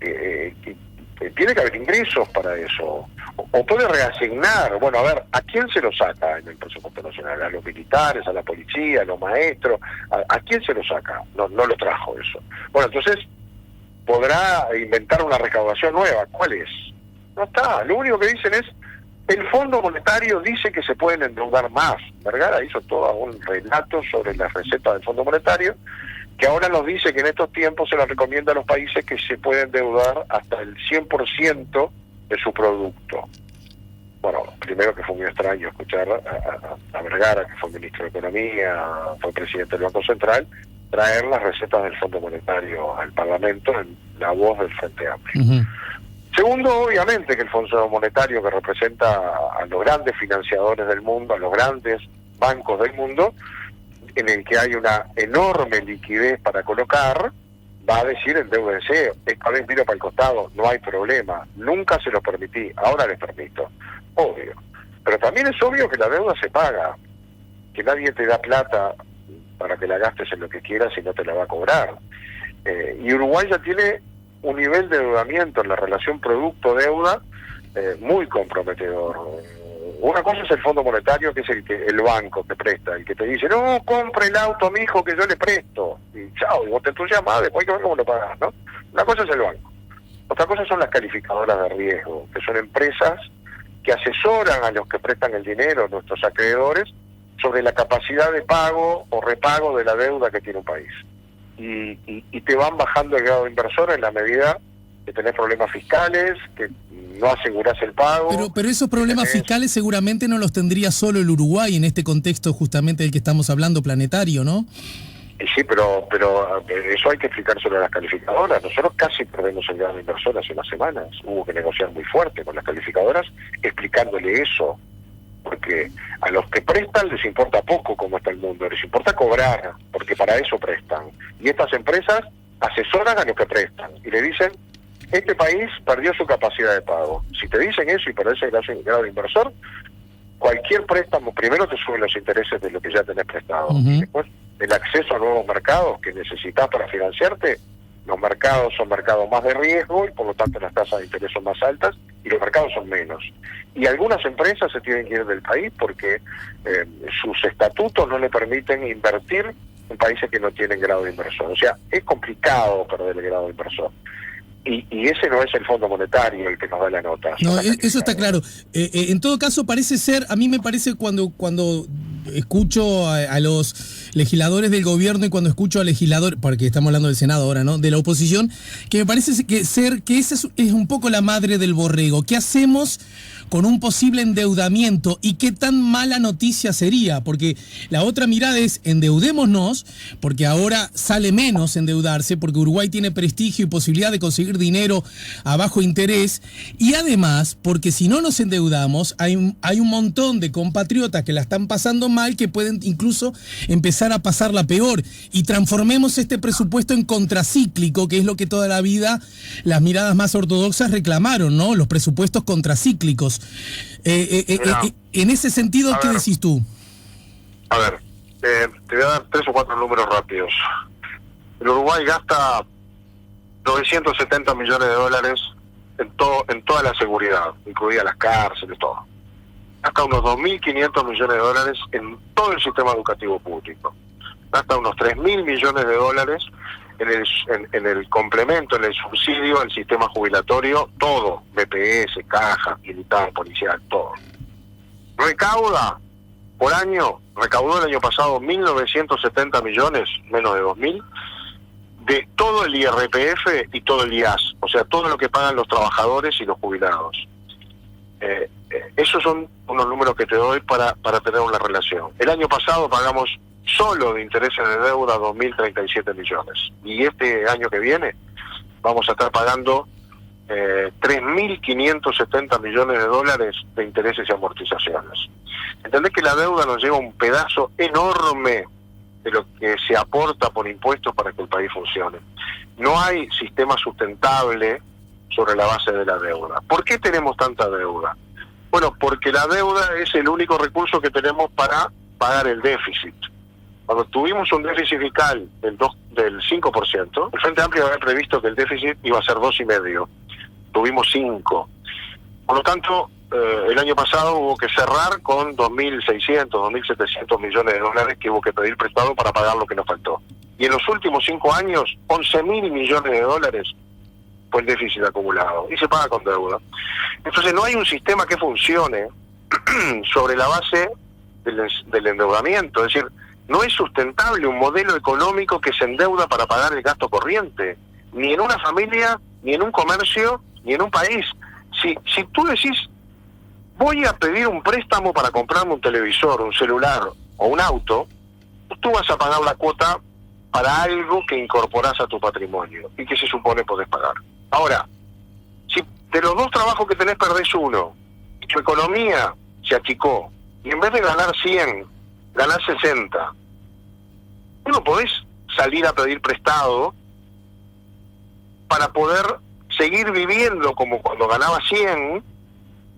Tiene que haber ingresos para eso. O puede reasignar. Bueno, a ver, ¿a quién se lo saca en el presupuesto nacional? ¿A los militares, a la policía, a los maestros? ¿A quién se lo saca? No lo trajo eso. Bueno, entonces podrá inventar una recaudación nueva. ¿Cuál es? No está. Lo único que dicen es, el Fondo Monetario dice que se pueden endeudar más. Vergara hizo todo un relato sobre las recetas del Fondo Monetario, que ahora nos dice que en estos tiempos se les recomienda a los países que se pueden endeudar hasta el 100% de su producto. Bueno, primero que fue muy extraño escuchar a Vergara, que fue ministro de Economía, fue presidente del Banco Central, traer las recetas del Fondo Monetario al Parlamento en la voz del Frente Amplio. Uh-huh. Segundo, obviamente, que el Fondo Monetario, que representa a los grandes financiadores del mundo, a los grandes bancos del mundo, en el que hay una enorme liquidez para colocar, va a decir endeúdense, esta vez miro para el costado, no hay problema, nunca se lo permití, ahora les permito. Obvio. Pero también es obvio que la deuda se paga, que nadie te da plata para que la gastes en lo que quieras y no te la va a cobrar. Y Uruguay ya tiene un nivel de endeudamiento en la relación producto-deuda muy comprometedor. Una cosa es el Fondo Monetario, que es el banco que presta, el que te dice, no, compre el auto, mijo, que yo le presto. Y chao, y vos te entusiasmas, después hay que ver cómo lo pagás, ¿no? Una cosa es el banco. Otra cosa son las calificadoras de riesgo, que son empresas que asesoran a los que prestan el dinero, nuestros acreedores, sobre la capacidad de pago o repago de la deuda que tiene un país. Y te van bajando el grado de inversor en la medida que tenés problemas fiscales, que no asegurás el pago. Pero esos problemas fiscales seguramente no los tendría solo el Uruguay en este contexto justamente del que estamos hablando, planetario, ¿no? Sí, pero eso hay que explicárselo a las calificadoras. Nosotros casi perdemos el grado de inversor hace unas semanas. Hubo que negociar muy fuerte con las calificadoras explicándole eso. Porque a los que prestan les importa poco cómo está el mundo, les importa cobrar, porque para eso prestan. Y estas empresas asesoran a los que prestan y le dicen, este país perdió su capacidad de pago. Si te dicen eso y perdés el grado de inversor, cualquier préstamo, primero te suben los intereses de lo que ya tenés prestado. Uh-huh. Y después, el acceso a nuevos mercados que necesitas para financiarte, los mercados son mercados más de riesgo y por lo tanto las tasas de interés son más altas y los mercados son menos. Y algunas empresas se tienen que ir del país porque sus estatutos no le permiten invertir en países que no tienen grado de inversor. O sea, es complicado perder el grado de inversor. Y ese no es el Fondo Monetario el que nos da la nota. No, eso está claro. En todo caso, parece ser, a mí me parece cuando escucho a los legisladores del gobierno y cuando escucho a legisladores, porque estamos hablando del Senado ahora, ¿no? De la oposición, que me parece que esa es un poco la madre del borrego. ¿Qué hacemos con un posible endeudamiento y qué tan mala noticia sería? Porque la otra mirada es endeudémonos, porque ahora sale menos endeudarse, porque Uruguay tiene prestigio y posibilidad de conseguir dinero a bajo interés, y además porque si no nos endeudamos hay un montón de compatriotas que la están pasando mal, que pueden incluso empezar a pasarla peor, y transformemos este presupuesto en contracíclico, que es lo que toda la vida las miradas más ortodoxas reclamaron, ¿no? Los presupuestos contracíclicos. En ese sentido, ¿qué decís tú? A ver, te voy a dar 3 o 4 números rápidos. El Uruguay gasta 970 millones de dólares en toda la seguridad, incluidas las cárceles, todo. Gasta unos 2.500 millones de dólares en todo el sistema educativo público. Gasta unos 3.000 millones de dólares en el complemento, en el subsidio al sistema jubilatorio, todo, BPS, caja, militar, policial, todo. Recauda por año, recaudó el año pasado 1.970 millones, menos de 2.000, de todo el IRPF y todo el IAS, o sea, todo lo que pagan los trabajadores y los jubilados. Esos son unos números que te doy para tener una relación. El año pasado pagamos solo de intereses de deuda 2.037 millones. Y este año que viene vamos a estar pagando 3.570 millones de dólares de intereses y amortizaciones. ¿Entendés que la deuda nos lleva un pedazo enorme de lo que se aporta por impuestos para que el país funcione? No hay sistema sustentable sobre la base de la deuda. ¿Por qué tenemos tanta deuda? Bueno, porque la deuda es el único recurso que tenemos para pagar el déficit. Cuando tuvimos un déficit fiscal del 5%, el Frente Amplio había previsto que el déficit iba a ser 2,5%. Tuvimos 5%. Por lo tanto, el año pasado hubo que cerrar con 2.600, 2.700 millones de dólares que hubo que pedir prestado para pagar lo que nos faltó. Y en los últimos 5 años, 11.000 millones de dólares fue el déficit acumulado. Y se paga con deuda. Entonces no hay un sistema que funcione sobre la base del endeudamiento. Es decir, no es sustentable un modelo económico que se endeuda para pagar el gasto corriente, ni en una familia, ni en un comercio, ni en un país. Si tú decís, voy a pedir un préstamo para comprarme un televisor, un celular o un auto, tú vas a pagar la cuota para algo que incorporás a tu patrimonio y que se supone podés pagar. Ahora, si de los 2 trabajos que tenés perdés uno, y tu economía se achicó, y en vez de ganar 100, ganás 60, tú no podés salir a pedir prestado para poder seguir viviendo como cuando ganabas 100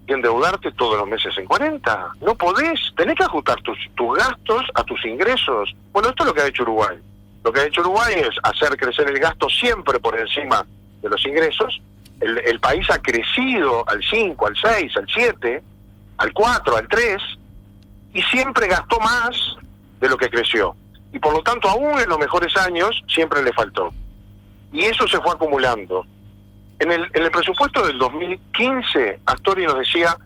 y endeudarte todos los meses en 40. No podés, tenés que ajustar tus gastos a tus ingresos. Bueno, esto es lo que ha hecho Uruguay. Lo que ha hecho Uruguay es hacer crecer el gasto siempre por encima de los ingresos. El país ha crecido al 5, al 6, al 7, al 4, al 3, y siempre gastó más de lo que creció. Y por lo tanto, aún en los mejores años, siempre le faltó. Y eso se fue acumulando. En el presupuesto del 2015, Astori nos decía,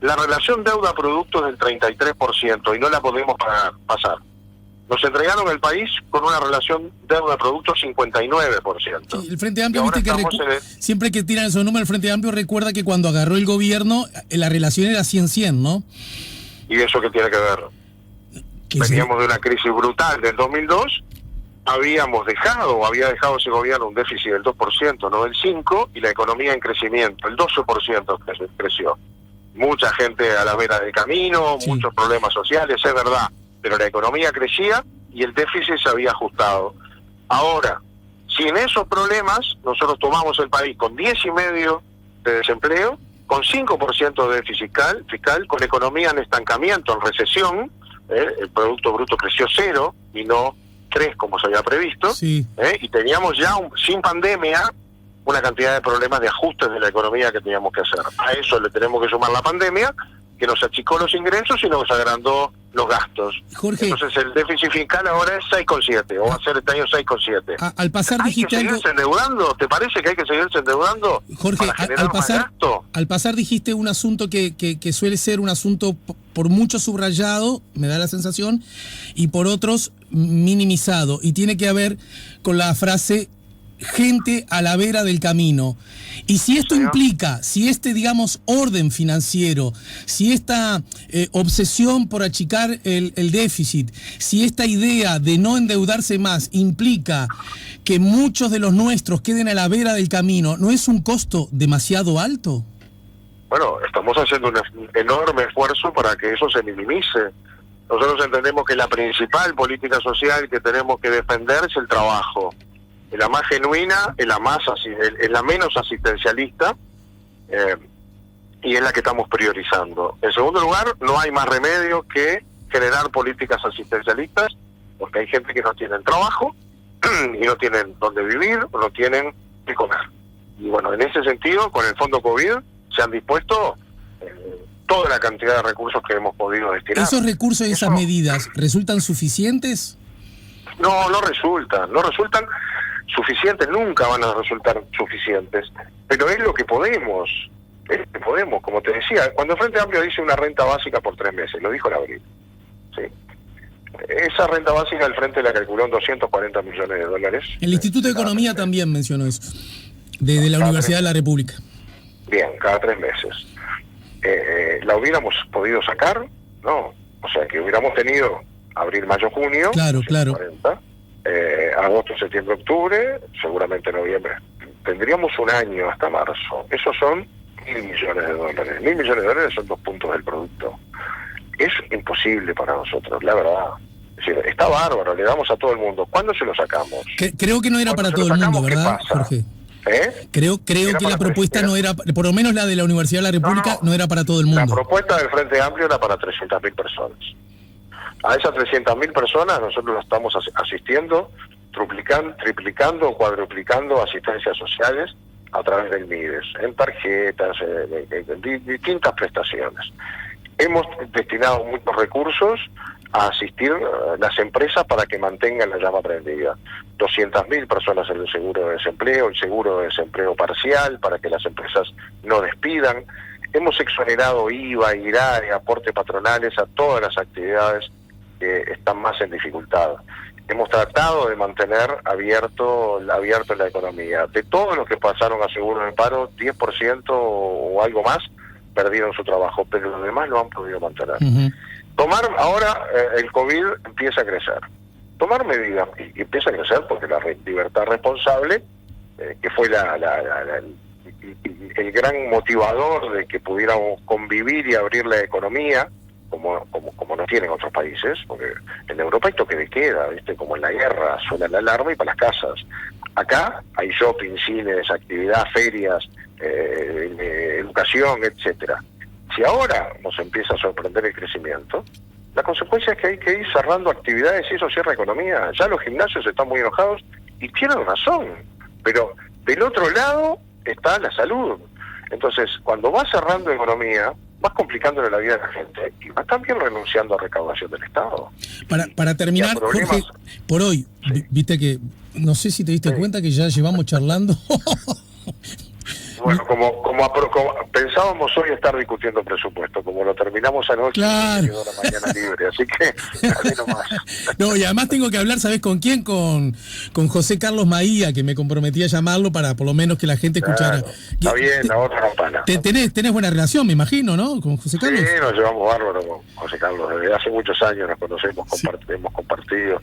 la relación deuda-producto es del 33% y no la podemos pasar. Nos entregaron el país con una relación deuda-producto 59%. Sí, el Frente Amplio, viste que siempre que tiran esos números, el Frente Amplio recuerda que cuando agarró el gobierno, la relación era 100-100, ¿no? ¿Y eso qué tiene que ver? Veníamos de una crisis brutal del 2002, había dejado ese gobierno un déficit del 2%, no del 5%, y la economía en crecimiento, el 12% creció. Mucha gente a la vera del camino, sí. Muchos problemas sociales, es verdad, pero la economía crecía y el déficit se había ajustado. Ahora, sin esos problemas, nosotros tomamos el país con 10,5% de desempleo, con 5% de déficit fiscal, con economía en estancamiento, en recesión, el Producto Bruto creció 0 y no 3 como se había previsto, sí. Y teníamos ya, sin pandemia, una cantidad de problemas de ajustes de la economía que teníamos que hacer. A eso le tenemos que sumar la pandemia, que nos achicó los ingresos y nos agrandó los gastos. Jorge, entonces el déficit fiscal ahora es 6,7, o va a ser este año 6,7. Al pasar ¿Hay dijiste que seguirse endeudando? ¿Te parece que hay que seguirse endeudando? Jorge, al pasar dijiste un asunto que suele ser un asunto por muchos subrayado, me da la sensación, y por otros minimizado, y tiene que ver con la frase gente a la vera del camino. Y si esto implica, si digamos, orden financiero, si esta obsesión por achicar el déficit, si esta idea de no endeudarse más implica que muchos de los nuestros queden a la vera del camino, ¿no es un costo demasiado alto? Bueno, estamos haciendo un enorme esfuerzo para que eso se minimice. Nosotros entendemos que la principal política social que tenemos que defender es el trabajo. Es la más genuina, es la menos asistencialista, y es la que estamos priorizando. En segundo lugar, no hay más remedio que generar políticas asistencialistas porque hay gente que no tiene trabajo y no tienen dónde vivir o no tienen qué comer. Y bueno, en ese sentido, con el fondo COVID se han dispuesto toda la cantidad de recursos que hemos podido destinar. ¿Esos recursos y esas medidas resultan suficientes? No resultan suficientes, nunca van a resultar suficientes, pero es lo que podemos, como te decía, cuando el Frente Amplio dice una renta básica por 3 meses, lo dijo en abril, ¿sí? Esa renta básica el Frente la calculó en $240 millones. El Instituto de Economía también mencionó eso, de la Universidad de la República. Bien, cada 3 meses. ¿La hubiéramos podido sacar? No, o sea que hubiéramos tenido abril, mayo, junio, claro. Agosto, septiembre, octubre, seguramente noviembre. Tendríamos un año hasta marzo. Esos son $1.000 millones. $1.000 millones son 2 puntos del producto. Es imposible para nosotros, la verdad. Es decir, está bárbaro, le damos a todo el mundo. ¿Cuándo se lo sacamos? Creo que no era para todo el mundo, ¿verdad, Jorge? Creo que la propuesta no era, por lo menos la de la Universidad de la República, no era para todo el mundo. La propuesta del Frente Amplio era para 300.000 personas. A esas 300.000 personas nosotros las estamos asistiendo, triplicando o cuadruplicando asistencias sociales a través del MIDES, en tarjetas, en distintas prestaciones. Hemos destinado muchos recursos a asistir a las empresas para que mantengan la llama prendida. 200.000 personas en el seguro de desempleo, el seguro de desempleo parcial, para que las empresas no despidan. Hemos exonerado IVA, IRAE, aportes patronales a todas las actividades que están más en dificultad. Hemos tratado de mantener abierto la economía. De todos los que pasaron a seguro de paro, 10% o algo más perdieron su trabajo, pero los demás lo han podido mantener. Tomar ahora el COVID empieza a crecer. Tomar medidas, y empieza a crecer porque la libertad responsable, que fue el gran motivador de que pudiéramos convivir y abrir la economía, como no tienen otros países, porque en Europa hay toque de queda, ¿viste? Como en la guerra, suena la alarma y para las casas. Acá hay shopping, cines, actividad, ferias, educación, etcétera. Si ahora nos empieza a sorprender el crecimiento, la consecuencia es que hay que ir cerrando actividades y eso cierra economía. Ya los gimnasios están muy enojados y tienen razón, pero del otro lado está la salud. Entonces, cuando vas cerrando economía, vas complicándole la vida a la gente y vas también renunciando a recaudación del Estado. Para terminar, Jorge, por hoy, sí. Viste que, no sé si te diste cuenta que ya llevamos charlando. Bueno, como pensábamos hoy estar discutiendo presupuesto, como lo terminamos anoche, claro. Quedó la mañana libre, así que así nomás. No, y además tengo que hablar, ¿sabés con quién? Con José Carlos Maía, que me comprometí a llamarlo para por lo menos que la gente escuchara. Claro, está bien, la otra campana. Tenés buena relación, me imagino, ¿no? Con José Carlos. Sí, nos llevamos bárbaro con José Carlos. Desde hace muchos años nos conocemos, hemos compartido,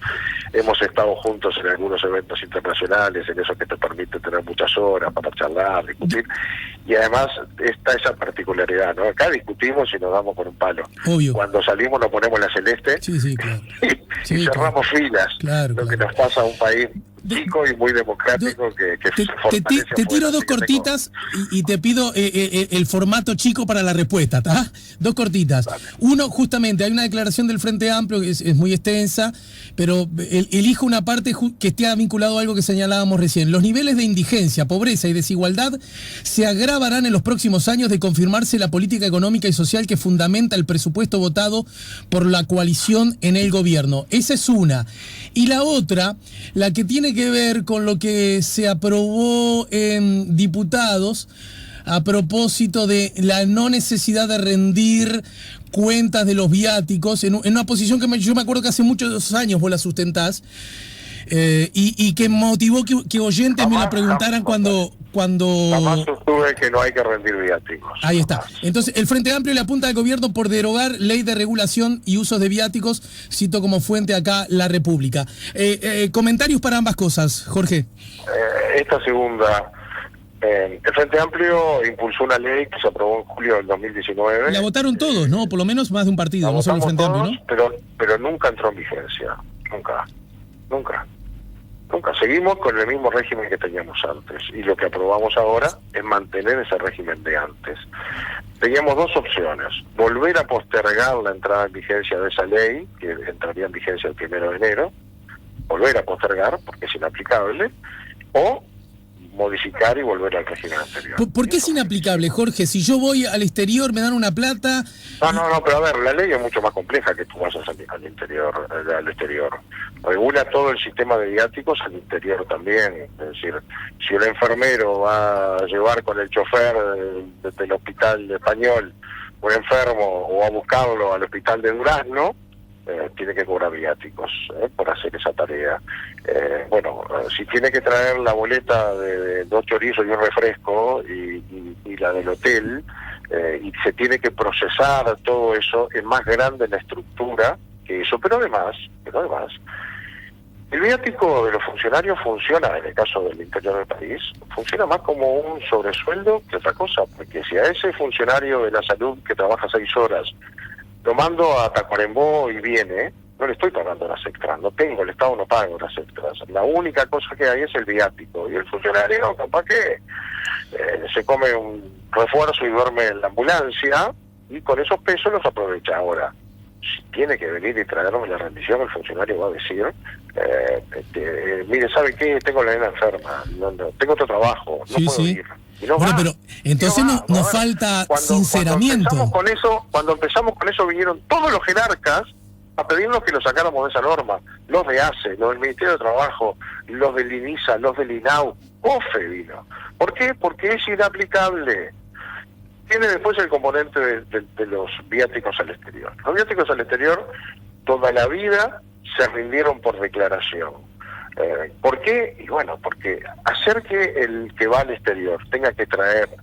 hemos estado juntos en algunos eventos internacionales, en eso que te permite tener muchas horas para charlar, discutir. Y además está esa particularidad, ¿no? Acá discutimos y nos damos por un palo. Obvio. Cuando salimos nos ponemos la celeste claro. y cerramos filas. Claro, lo que nos pasa a un país chico y muy democrático que te tiro 2 cortitas y te pido el formato chico para la respuesta, ¿está? 2 cortitas. Vale. Uno, justamente, hay una declaración del Frente Amplio que es muy extensa, pero elijo una parte que esté vinculado a algo que señalábamos recién. Los niveles de indigencia, pobreza y desigualdad se agravarán en los próximos años de confirmarse la política económica y social que fundamenta el presupuesto votado por la coalición en el gobierno. Esa es una. Y la otra, la que tiene que ver con lo que se aprobó en diputados a propósito de la no necesidad de rendir cuentas de los viáticos, en una posición que yo me acuerdo que hace muchos años vos la sustentás, y que motivó que oyentes me la preguntaran cuando... Jamás sostuve que no hay que rendir viáticos. Ahí está. Entonces, el Frente Amplio le apunta al gobierno por derogar ley de regulación y usos de viáticos, cito como fuente acá La República. Comentarios para ambas cosas, Jorge. Esta segunda... el Frente Amplio impulsó una ley que se aprobó en julio del 2019. La votaron todos, ¿no? Por lo menos más de un partido, no solo el Frente Amplio, ¿no? Pero nunca entró en vigencia. Nunca. Nunca. Seguimos con el mismo régimen que teníamos antes, y lo que aprobamos ahora es mantener ese régimen de antes. Teníamos dos opciones: volver a postergar la entrada en vigencia de esa ley, que entraría en vigencia el 1 de enero, volver a postergar porque es inaplicable, o modificar y volver al régimen anterior. ¿Por qué es inaplicable, Jorge? Si yo voy al exterior, me dan una plata... No, pero a ver, la ley es mucho más compleja que tú vayas al interior, al exterior. Regula todo el sistema de viáticos al interior también. Es decir, si un enfermero va a llevar con el chofer del hospital español un enfermo o a buscarlo al hospital de Durazno, tiene que cobrar viáticos por hacer esa tarea. Si tiene que traer la boleta de 2 chorizos y un refresco y la del hotel, y se tiene que procesar todo eso, es más grande la estructura que eso, pero además, el viático de los funcionarios funciona, en el caso del interior del país, funciona más como un sobresueldo que otra cosa, porque si a ese funcionario de la salud que trabaja 6 horas lo mando a Tacuarembó y viene, no le estoy pagando las extras, el Estado no paga las extras. La única cosa que hay es el viático, y el funcionario capaz que se come un refuerzo y duerme en la ambulancia, y con esos pesos los aprovecha. Ahora, si tiene que venir y traerme la rendición, el funcionario va a decir, mire, ¿sabe qué? Tengo la nena enferma, no, tengo otro trabajo, no puedo ir. No bueno, pero entonces nos falta sinceramiento. Cuando empezamos con eso vinieron todos los jerarcas a pedirnos que lo sacáramos de esa norma. Los de ACE, los del Ministerio de Trabajo, los del INISA, los del INAU, COFE vino. ¿Por qué? Porque es inaplicable. Tiene después el componente de los viáticos al exterior. Los viáticos al exterior toda la vida se rindieron por declaración. ¿Por qué? Y bueno, porque hacer que el que va al exterior tenga que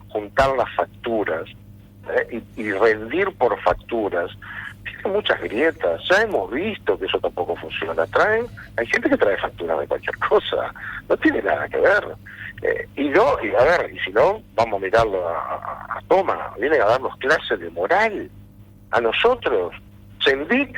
juntar las facturas y rendir por facturas, tiene muchas grietas. Ya hemos visto que eso tampoco funciona. Hay gente que trae facturas de cualquier cosa, no tiene nada que ver. Y si no, vamos a mirarlo a Toma, vienen a darnos clases de moral a nosotros, Sendic.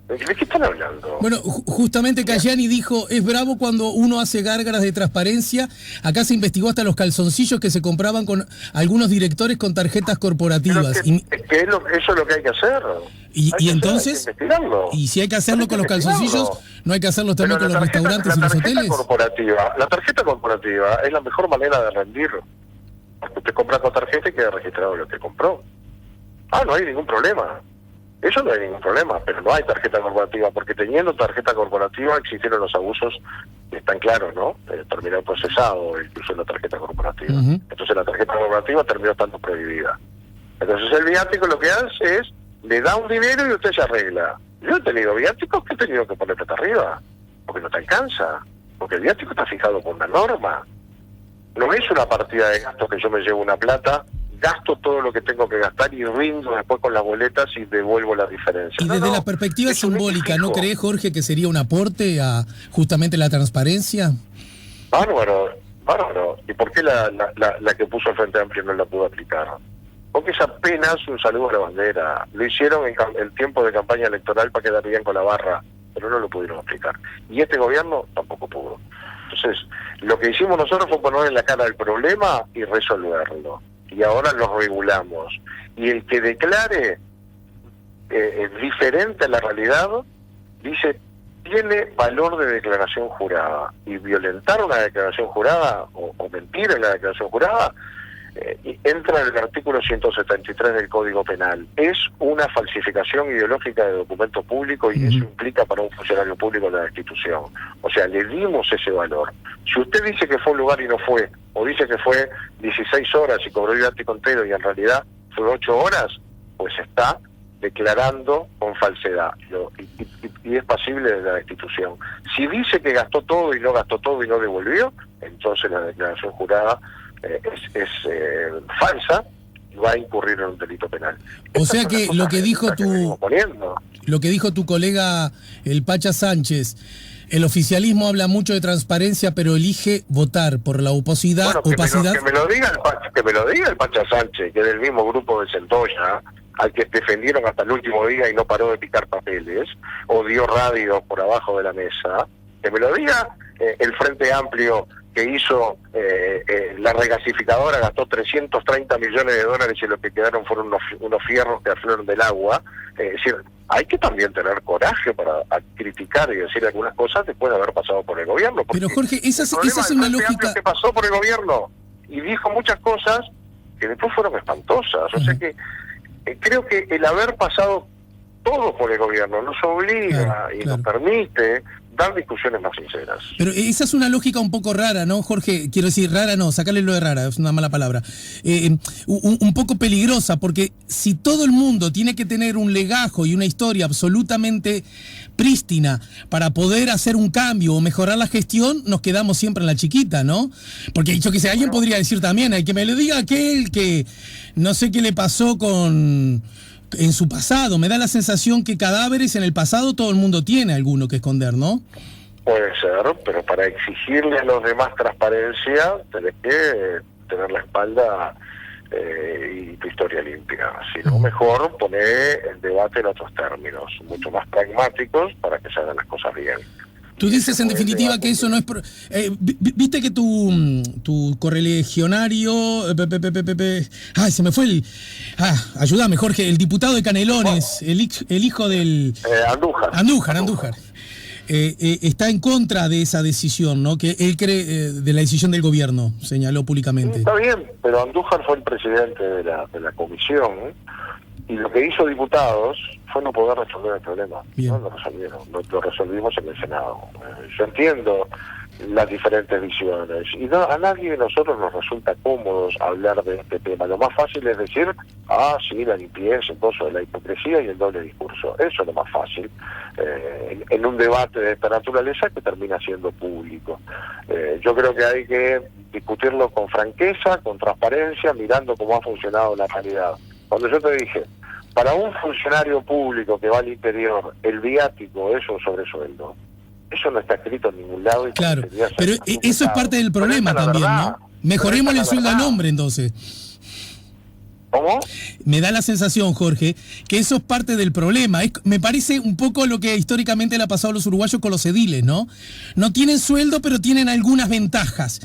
¿De qué están hablando? Bueno, justamente Cayani dijo, es bravo cuando uno hace gárgaras de transparencia. Acá se investigó hasta los calzoncillos que se compraban con algunos directores con tarjetas corporativas. Eso es lo que hay que hacer. Y entonces, y si hay que hacerlo con los calzoncillos, ¿no hay que hacerlo también con los restaurantes y los hoteles? La tarjeta corporativa es la mejor manera de rendir. Porque usted compra con tarjeta y queda registrado lo que compró. No hay ningún problema. Eso no hay ningún problema, pero no hay tarjeta corporativa, porque teniendo tarjeta corporativa existieron los abusos que están claros, ¿no? Terminó procesado incluso la tarjeta corporativa. Entonces la tarjeta corporativa terminó estando prohibida. Entonces el viático lo que hace es, le da un dinero y usted se arregla. Yo he tenido viáticos que he tenido que poner plata arriba, porque no te alcanza, porque el viático está fijado por una norma. No es una partida de gastos que yo me llevo una plata, gasto todo lo que tengo que gastar y rindo después con las boletas y devuelvo la diferencia. Y desde la perspectiva simbólica, ¿no cree, Jorge, que sería un aporte a justamente la transparencia? Bárbaro. ¿Y por qué la que puso el Frente Amplio no la pudo aplicar? Porque es apenas un saludo a la bandera. Lo hicieron en tiempo de campaña electoral para quedar bien con la barra, pero no lo pudieron aplicar. Y este gobierno tampoco pudo. Entonces, lo que hicimos nosotros fue poner en la cara el problema y resolverlo. Y ahora lo regulamos. Y el que declare diferente a la realidad, dice, tiene valor de declaración jurada. Y violentar una declaración jurada, o mentir en la declaración jurada, entra en el artículo 173 del Código Penal. Es una falsificación ideológica de documento público y eso implica para un funcionario público la destitución. O sea, le dimos ese valor. Si usted dice que fue un lugar y no fue, o dice que fue 16 horas y cobró el viático entero y en realidad fue 8 horas, pues está declarando con falsedad y es pasible de la destitución. Si dice que gastó todo y no gastó todo y no devolvió, entonces la declaración jurada es falsa y va a incurrir en un delito penal. O sea que lo que dijo tu colega el Pacha Sánchez, el oficialismo habla mucho de transparencia pero elige votar por la opacidad. Que me lo diga el Pacha Sánchez, que es del mismo grupo de Centolla, al que defendieron hasta el último día y no paró de picar papeles, o dio radio por abajo de la mesa, Que me lo diga el Frente Amplio, que hizo la regasificadora, gastó 330 millones de dólares y lo que quedaron fueron unos fierros que afloraron del agua. Es decir, hay que también tener coraje para criticar y decir algunas cosas después de haber pasado por el gobierno. Pero Jorge, esa es una lógica... que pasó por el gobierno y dijo muchas cosas que después fueron espantosas. O sea que creo que el haber pasado todo por el gobierno nos obliga y nos permite dar discusiones más sinceras. Pero esa es una lógica un poco rara, ¿no, Jorge? Quiero decir, rara no, sacarle lo de rara, es una mala palabra. Un poco peligrosa, porque si todo el mundo tiene que tener un legajo y una historia absolutamente prístina para poder hacer un cambio o mejorar la gestión, nos quedamos siempre en la chiquita, ¿no? Porque dicho que alguien podría decir también, hay que me lo diga aquel que no sé qué le pasó en su pasado. Me da la sensación que cadáveres en el pasado todo el mundo tiene alguno que esconder, ¿no? Puede ser, pero para exigirle a los demás transparencia tenés que tener la espalda y tu historia limpia. Si no, mejor poner el debate en otros términos, mucho más pragmáticos, para que se hagan las cosas bien. Tú dices en definitiva que eso no es... Viste que tu correligionario... Ay, se me fue el... ayúdame, Jorge, el diputado de Canelones, el hijo del... Andújar. Está en contra de esa decisión, ¿no? Que él cree de la decisión del gobierno, señaló públicamente. Está bien, pero Andújar fue el presidente de la comisión, y lo que hizo diputados fue no poder resolver el problema. Bien. No lo resolvieron, lo resolvimos en el Senado. Yo entiendo las diferentes visiones y a nadie de nosotros nos resulta cómodos hablar de este tema. Lo más fácil es decir, sí, la limpieza, el pozo de la hipocresía y el doble discurso. Eso es lo más fácil en un debate de esta naturaleza que termina siendo público. Yo creo que hay que discutirlo con franqueza, con transparencia, mirando cómo ha funcionado la calidad. Cuando yo te dije, para un funcionario público que va al interior, el viático es un sobresueldo. Eso no está escrito en ningún lado. Claro, pero eso es parte del problema también, ¿no? Mejoremos el sueldo al hombre, entonces. ¿Cómo? Me da la sensación, Jorge, que eso es parte del problema. Me parece un poco lo que históricamente le ha pasado a los uruguayos con los ediles, ¿no? No tienen sueldo, pero tienen algunas ventajas.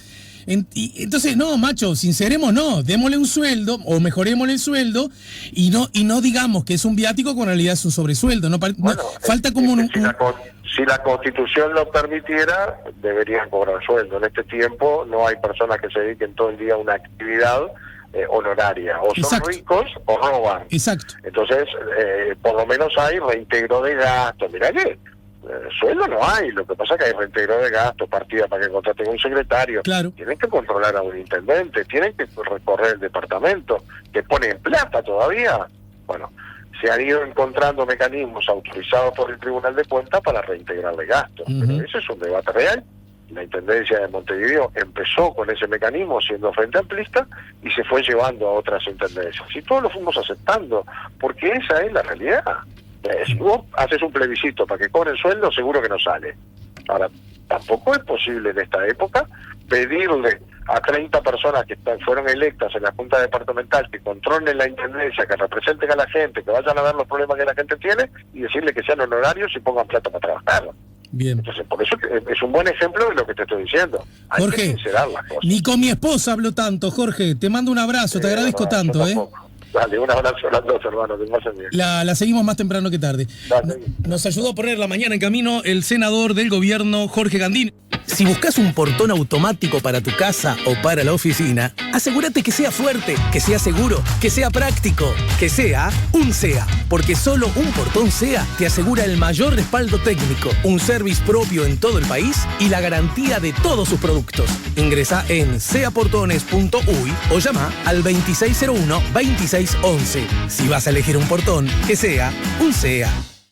Entonces, no, macho, sinceremos, no, démosle un sueldo o mejorémosle el sueldo y no digamos que es un viático cuando en realidad es un sobresueldo. Falta como si la Constitución lo permitiera, deberían cobrar sueldo. En este tiempo no hay personas que se dediquen todo el día a una actividad honoraria. O son ricos o roban. Exacto. Entonces, por lo menos hay reintegro de gastos. Mirá que sueldo no hay, lo que pasa es que hay reintegro de gastos, partida para que contraten un secretario. Claro. Tienen que controlar a un intendente, tienen que recorrer el departamento, que ponen plata todavía. Bueno, se han ido encontrando mecanismos autorizados por el Tribunal de Cuentas para reintegrarle gastos. Pero ese es un debate real. La Intendencia de Montevideo empezó con ese mecanismo siendo Frente Amplista y se fue llevando a otras intendencias. Y todos lo fuimos aceptando, porque esa es la realidad. Si vos haces un plebiscito para que cobren sueldo, seguro que no sale. Ahora, tampoco es posible en esta época pedirle a 30 personas que fueron electas en la Junta Departamental que controlen la intendencia, que representen a la gente, que vayan a ver los problemas que la gente tiene y decirle que sean honorarios y pongan plata para trabajar. Bien. Entonces, por eso es un buen ejemplo de lo que te estoy diciendo. Hay Jorge, que sincerar las cosas. Ni con mi esposa hablo tanto, Jorge. Te mando un abrazo, te agradezco tanto, Dale, un abrazo a las dos, hermano, que pasen bien. La seguimos más temprano que tarde. Nos ayudó a poner la mañana en camino el senador del gobierno, Jorge Gandini. Si buscas un portón automático para tu casa o para la oficina, asegúrate que sea fuerte, que sea seguro, que sea práctico, que sea un SEA. Porque solo un portón SEA te asegura el mayor respaldo técnico, un service propio en todo el país y la garantía de todos sus productos. Ingresa en seaportones.uy o llama al 2601-2611. Si vas a elegir un portón, que sea un SEA.